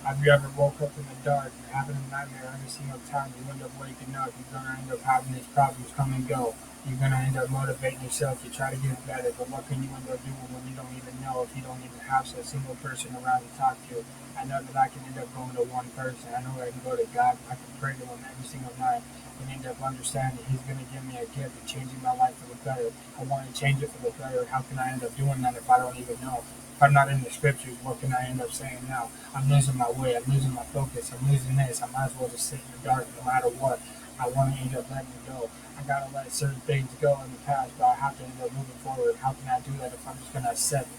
Have you ever woke up in the dark and having a nightmare every single time you end up waking up? You're gonna end up having these problems come and go. You're gonna end up motivating yourself to try to get better, but what can you end up doing when you don't even know if you don't even have a single person around to talk to? I know that I can end up going to one person. I know I can go to God. I can pray to Him every single night and end up understanding He's gonna give me a gift of changing my life for the better. I want to change it for the better. How can I end up doing that if I don't even know? If I'm not in the scriptures, what can I end up saying now? I'm losing my way. I'm losing my focus. I'm losing this. I might as well just sit in the dark no matter what. I want to end up letting it go. I gotta let certain things go in the past, but I have to end up moving forward. How can I do that if I'm just gonna accept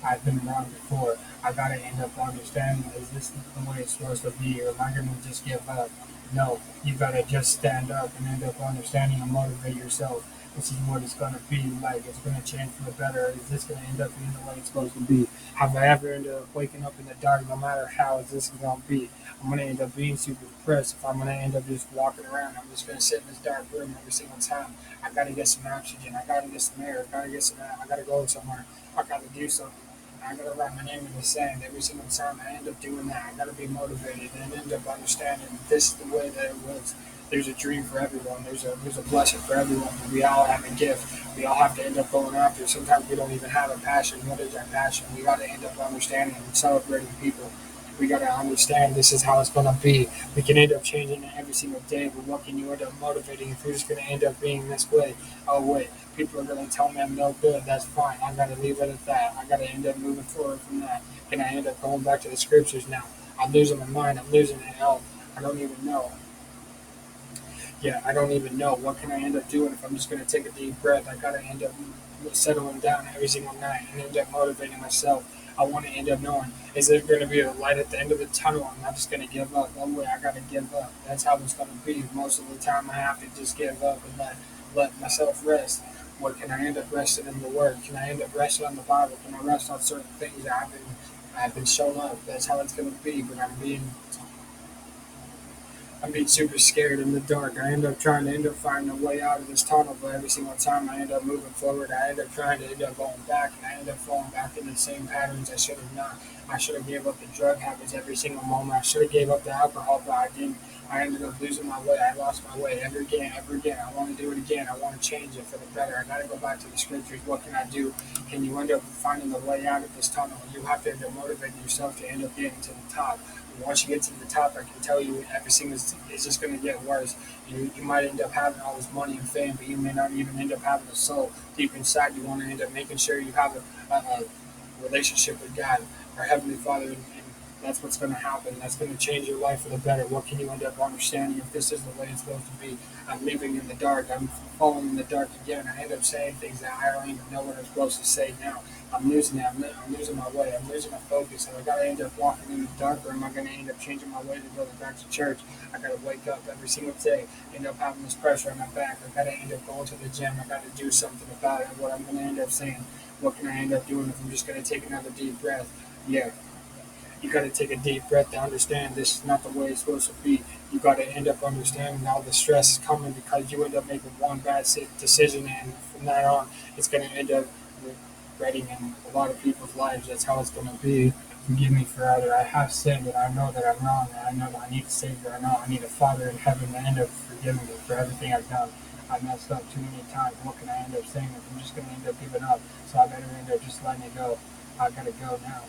I've been wrong before? I gotta end up understanding, is this the way it's supposed to be, or am I gonna just give up? No, you gotta just stand up and end up understanding and motivate yourself. This is what it's gonna be like. It's gonna change for the better. Is this gonna end up being the way it's supposed to be? Have I ever ended up waking up in the dark, no matter how is this gonna be? I'm gonna end up being super depressed if I'm gonna end up just walking around. I'm just gonna sit in this dark room every single time. I gotta get some oxygen. I gotta get some air. I gotta get some. I gotta go somewhere. I gotta do something. I gotta write my name in the sand every single time I end up doing that. I gotta be motivated and end up understanding this is the way that it was. There's a dream for everyone. There's a blessing for everyone. We all have a gift. We all have to end up going after. Sometimes we don't even have a passion. What is our passion? We got to end up understanding and celebrating people. We got to understand this is how it's going to be. We can end up changing it every single day, but what can you end up motivating if you're just going to end up being this way? Oh, wait, people are going to tell me I'm no good. That's fine. I got to leave it at that. I got to end up moving forward from that. Can I end up going back to the scriptures now? I'm losing my mind. I'm losing health. I don't even know. Yeah, I don't even know. What can I end up doing if I'm just going to take a deep breath? I got to end up settling down every single night and end up motivating myself. I want to end up knowing, is there going to be a light at the end of the tunnel? I'm not just going to give up. One way, I got to give up. That's how it's going to be. Most of the time, I have to just give up and let myself rest. What can I end up resting in the Word? Can I end up resting on the Bible? Can I rest on certain things that I've been shown up? That's how it's going to be. But I'm being super scared in the dark. I end up trying to end up finding a way out of this tunnel, but every single time I end up moving forward, I end up trying to end up going back, and I end up falling back into the same patterns I should have not. I should have gave up the drug habits every single moment. I should have gave up the alcohol, but I didn't. I ended up losing my way. I lost my way ever again, ever again. I want to do it again. I want to change it for the better. I got to go back to the scriptures. What can I do? Can you end up finding the way out of this tunnel? You have to end up motivating yourself to end up getting to the top. Once you get to the top, I can tell you everything is just going to get worse. You might end up having all this money and fame, but you may not even end up having a soul. Deep inside, you want to end up making sure you have a relationship with God, our Heavenly Father, and that's what's going to happen. That's going to change your life for the better. What can you end up understanding if this is the way it's supposed to be? I'm living in the dark. I'm falling in the dark again. I end up saying things that I don't even know what I'm supposed to say now. I'm losing it. I'm losing my way. I'm losing my focus. And I got to end up walking in the dark, or am I going to end up changing my way to go back to church? I got to wake up every single day, end up having this pressure on my back. I got to end up going to the gym. I got to do something about it. What I'm going to end up saying, what can I end up doing if I'm just going to take another deep breath? Yeah, you got to take a deep breath to understand this is not the way it's supposed to be. You got to end up understanding all the stress is coming because you end up making one bad decision, and from that on, it's going to end up regretting in a lot of people's lives. That's how it's going to be. Forgive me for other. I have sinned, and I know that I'm wrong, and I know that I need a Savior. I know I need a Father in heaven to end up forgiving me for everything I've done. I messed up too many times. What can I end up saying if I'm just going to end up giving up? So I better end up just letting it go. I gotta go now.